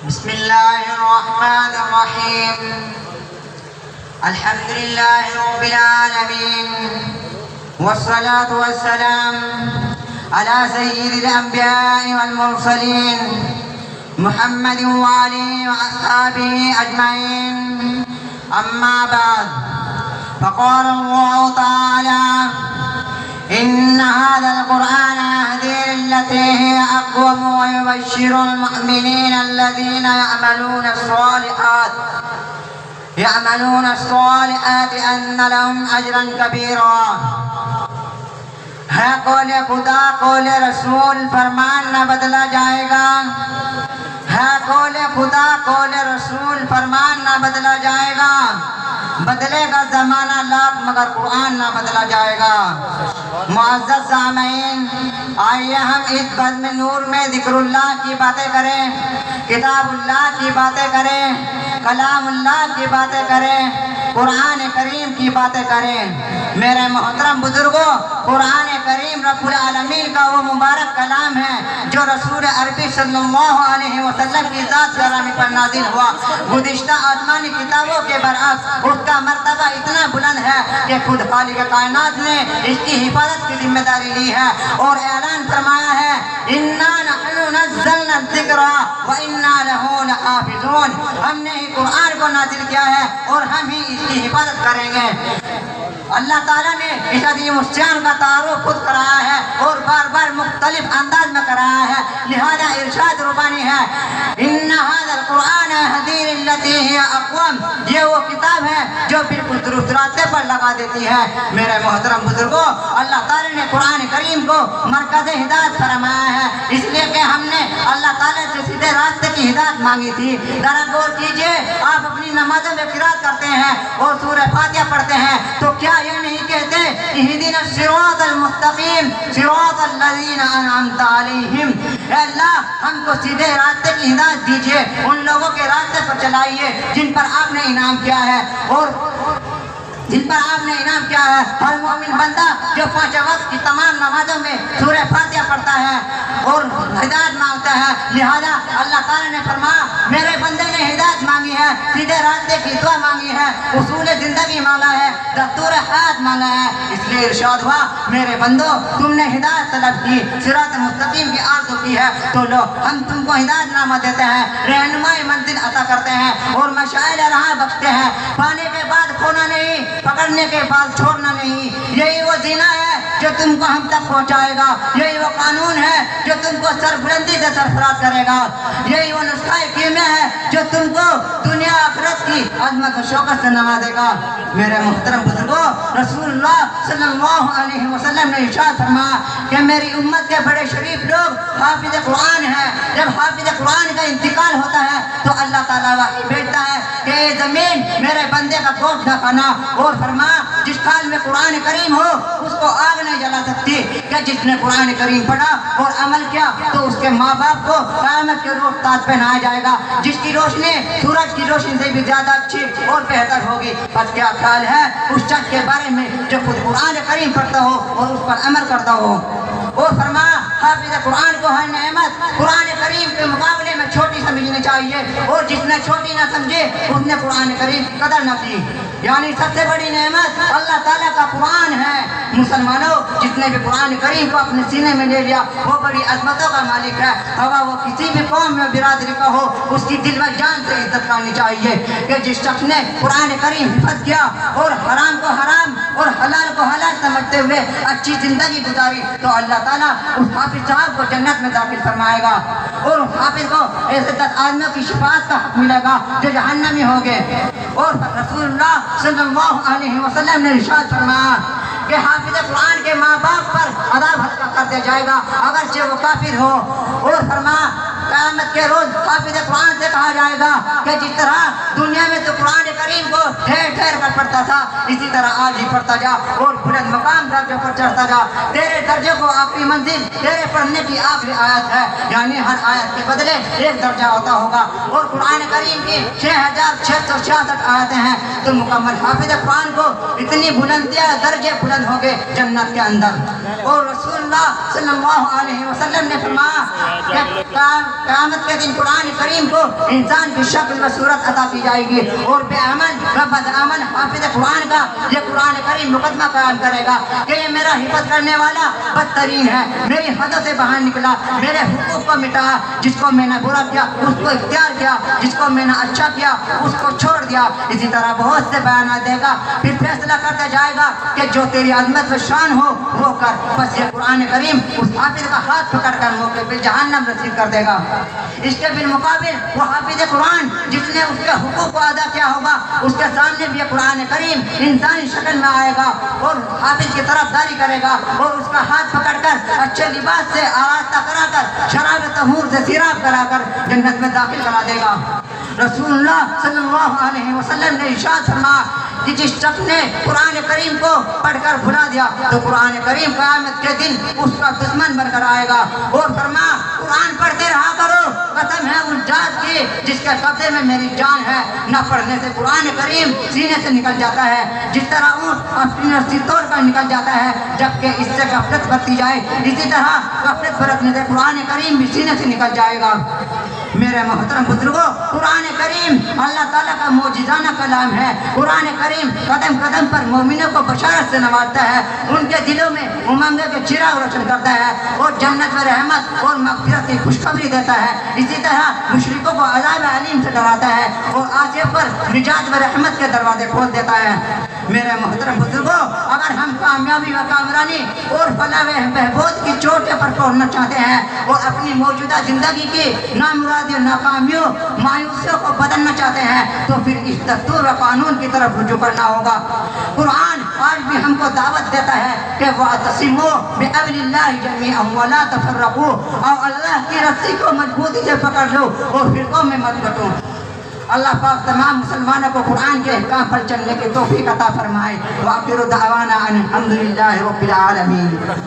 بسم الله الرحمن الرحيم. الحمد لله رب العالمين، والصلاة والسلام على سيد الأنبياء والمرسلين محمد وآله وأصحابه أجمعين. أما بعد، فقال الله تعالى: إن هذا القرآن يهدي للتي هي أقوم ويبشر المؤمنين الذين يعملون الصالحات أن لهم أجرا كبيرا. ہے قول خدا قول رسول فرمان نہ بدلا جائے گا. ہے قول خدا قول رسول فرمان نہ بدلا جائے گا. بدلے گا زمانہ لاکھ مگر قرآن نہ بدلا جائے گا. معزز سامعین، آئیے ہم اس بزم نور میں ذکر اللہ کی باتیں کریں، کتاب اللہ کی باتیں کریں، کلام اللہ کی باتیں کریں، قرآن کریم کی باتیں کریں. میرے محترم بزرگوں، قرآن کریم رب العالمین کا وہ مبارک کلام ہے جو رسول عربی صلی اللہ علیہ وسلم کی ذات گرامی پر نازل ہوا. گزشتہ آسمانی کتابوں کے برعکس اس کا مرتبہ اتنا بلند ہے کہ خود خالق کائنات نے اس کی حفاظت کی ذمہ داری لی ہے اور اعلان فرمایا ہے: اِنَّا نَحْنُ نَزَّلْنَا الذِّكْرَ وَإِنَّا لَهُ لَحَافِظُونَ. ہم نے ہی قرآن کو نازل کیا ہے اور ہم ہی اس کی حفاظت کریں گے. اللہ تعالیٰ نے اس عظیم الشان کا تعارف خود کرایا ہے اور بار بار مختلف انداز میں کرایا ہے. لہذا ارشاد ربانی ہے: ان هذا القرآن يهدي للتي هي اقوم. یہ وہ کتاب ہے جو بالکل درست راستے پر لگا دیتی ہے. میرے محترم بزرگوں، اللہ تعالیٰ نے قرآن کریم کو مرکز ہدایت فرمایا ہے، اس لیے کہ ہم نے اللہ تعالیٰ سے سیدھے راستے کی ہدایت مانگی تھی. ذرا غور کیجئے، آپ اپنی نمازوں میں قرات کرتے ہیں اور سورہ فاتحہ پڑھتے ہیں تو کیا یہ نہیں کہتے اہدنا الصراط المستقیم صراط الذین انعمت علیہم؟ اے اللہ، ہم کو سیدھے راستے کی ہدایت دیجئے، ان لوگوں کے راستے پر چلائیے جن پر آپ نے انعام کیا ہے اور ہر مومن بندہ جو 5 وقت کی تمام نمازوں میں سورہ فاتحہ پڑھتا ہے اور ہدایت مانگتا ہے. لہذا اللہ تعالیٰ نے فرمایا: میرے بندے نے ہدایت مانگی ہے، سیدھے راستے کی دعا مانگی ہے، اصول زندگی مانگا ہے، دستور حیات مانگا ہے. اس لیے ارشاد ہوا: میرے بندو، تم نے ہدایت طلب کی، صراط مستقیم کی آرزو کی ہے، تو لو ہم تم کو ہدایت نامہ دیتے ہیں، رہنمائی منزل عطا کرتے ہیں اور مشاعر راہ بخشتے ہیں. پانے کے بعد کھونا نہیں، پکڑنے کے بعد چھوڑنا نہیں. یہی وہ زینہ ہے جو تم کو ہم تک پہنچائے گا. یہی وہ قانون ہے جو تم کو سربلندی سے سرفراز کرے گا. یہی وہ نسخہ کیمیا ہے جو تم کو دنیا آخرت کی عظمت و شوکت سے نوازے گا. میرے محترم بزرگوں، رسول اللہ صلی اللہ علیہ وسلم نے ارشاد فرمایا کہ میری امت کے بڑے شریف لوگ حافظ قرآن ہیں. جب حافظ قرآن کا انتقال ہوتا ہے تو اللہ تعالیٰ وحی بھیجتا ہے کہ اے زمین، میرے بندے کا گوشت نہ کھانا، اور فرمایا: جس خان میں قرآن کریم ہو اس کو آگ نہیں جلا سکتی. کہ جس نے قرآن کریم پڑھا اور عمل کیا تو اس کے ماں باپ کو قیامت کے روز تاج پہنایا جائے گا، جس کی روشنی سورج کی روشنی سے بھی زیادہ اچھی اور بہتر ہوگی. بس کیا خیال ہے اس شخص کے بارے میں جو خود قرآن کریم پڑھتا ہو اور اس پر عمل کرتا ہو. اور فرمایا: حافظ قرآن کو ہر نعمت قرآن کریم کے مقابلے میں چھوٹی سمجھنی چاہیے، اور جس نے چھوٹی نہ سمجھے اس نے قرآن کریم کی قدر نہ کی. یعنی سب سے بڑی نعمت اللہ تعالیٰ کا قرآن ہے. مسلمانوں، جس نے بھی قرآن کریم کو اپنے سینے میں لے لیا وہ بڑی عظمتوں کا مالک ہے. خواہ وہ کسی بھی قوم میں برادری کا ہو، اس کی دل و جان سے عزت کرنی چاہیے. کہ جس شخص نے قرآن کریم حفظ کیا اور حرام کو حرام اور حلال کو حلال سمجھتے ہوئے اچھی زندگی گزاری تو اللہ تعالیٰ اس حافظ صاحب کو جنت میں داخل فرمائے گا، اور اس حافظ کو ایسے 10 آدمیوں کی شفاعت کا حق ملے گا جو جہنمی ہوں گے. اور رسول اللہ صلی اللہ علیہ وسلم نے ارشاد فرمایا کہ حافظ قرآن کے ماں باپ پر عذاب ہلکا کر دیا جائے گا اگرچہ وہ کافر ہو. اور فرمایا: قیامت کے روز حافظ قرآن سے کہا جائے گا کہ جس طرح دنیا میں تو قرآن کریم کو ٹھہر ٹھہر کر پڑھتا تھا، اسی طرح آج ہی پڑھتا جا اور بلند مقام درجے پر چڑھتا جا. تیرے درجے کو آخری منزل تیرے پڑھنے کی آخری آیت ہے، یعنی ہر آیت کے بدلے ایک درجہ ہوتا ہوگا. اور قرآن کریم کی 6666 آیتیں ہیں تو مکمل حافظ قرآن کو اتنی بلندیاں درجے بلند ہوں گے جنت کے اندر. اور رسول اللہ صلی اللہ علیہ وسلم نے فرمایا کہ قیامت کے دن قرآن کریم کو انسان کی شکل و صورت عطا کی جائے گی، اور بے عمل رب عمل حافظ قرآن کا یہ قرآن کریم مقدمہ قائم کرے گا کہ یہ میرا حفظ کرنے والا بدترین ہے، میری حدوں سے باہر نکلا، میرے حقوق کو مٹایا، جس کو میں نے برا کیا اس کو اختیار کیا، جس کو میں نے اچھا کیا اس کو چھوڑ دیا۔ اسی طرح بہت سے بیانات دے گا، پھر فیصلہ کرتا جائے گا کہ جو تیری عظمت و شان ہو وہ کر۔ بس یہ قرآن کریم اس حافظ کا ہاتھ پکڑ کر موقع پہ جہنم رسید کر دے گا۔ اس کے بالمقابل وہ حافظ قرآن جس نے اس کے حقوق کو ادا کیا ہوگا، اس کے سامنے بھی یہ قرآن کریم انسانی شکل میں آئے گا اور حافظ کی طرف داری کرے گا، اور اس کا ہاتھ پکڑ کر اچھے لباس سے آراستہ کرا کر شراب طہور سے سیراب کرا کر جنت میں داخل کرا دے گا۔ رسول اللہ صلی اللہ علیہ وسلم نے ارشاد فرمایا کہ جس شخص نے قرآن کریم کو پڑھ کر بھلا دیا تو قرآن کریم قیامت کے دن اس کا دشمن بن کر آئے گا، اور فرمایا قرآن پڑھتے رہا کرو، قسم ہے اس ذات کی جس کے قبضے میں میری جان ہے، نہ پڑھنے سے قرآن کریم سینے سے نکل جاتا ہے جس طرح اونٹ اپنی رسی توڑ کر نکل جاتا ہے جبکہ اس سے غفلت برتی جائے، اسی طرح غفلت برتنے سے قرآن کریم بھی سینے سے نکل جائے گا۔ میرے محترم بزرگوں، قرآن کریم اللہ تعالیٰ کا معجزانہ کلام ہے۔ قرآن کریم قدم قدم پر مومنوں کو بشارت سے نوازتا ہے، ان کے دلوں میں امنگ کے چراغ روشن کرتا ہے اور جنت میں رحمت اور مغفرت کی خوشخبری دیتا ہے۔ اسی طرح مشرکوں کو عذاب علیم سے ڈراتا ہے اور عاصیوں پر نجات و رحمت کے دروازے کھول دیتا ہے۔ میرے محترم بزرگوں، اگر ہم کامیابی و کامرانی اور فلاح و بہبود کی چوٹی پر پہنچنا چاہتے ہیں اور اپنی موجودہ زندگی کی نامرادی ناکامیوں مایوسیوں کو بدلنا چاہتے ہیں تو پھر اس دستور و قانون کی طرف رجوع کرنا ہوگا۔ قرآن آج بھی ہم کو دعوت دیتا ہے کہ وَاعْتَصِمُوا بِحَبْلِ اللَّهِ جَمِيعًا وَلَا تَفَرَّقُوا، اور اللہ کی رسی کو مضبوطی سے پکڑ لو اور فرقوں میں مت بٹو۔ اللہ پاک تمام مسلمانوں کو قرآن کے احکام پر چلنے کی توفیق عطا فرمائے۔ وآخر دعوانا ان الحمد للہ رب العالمین۔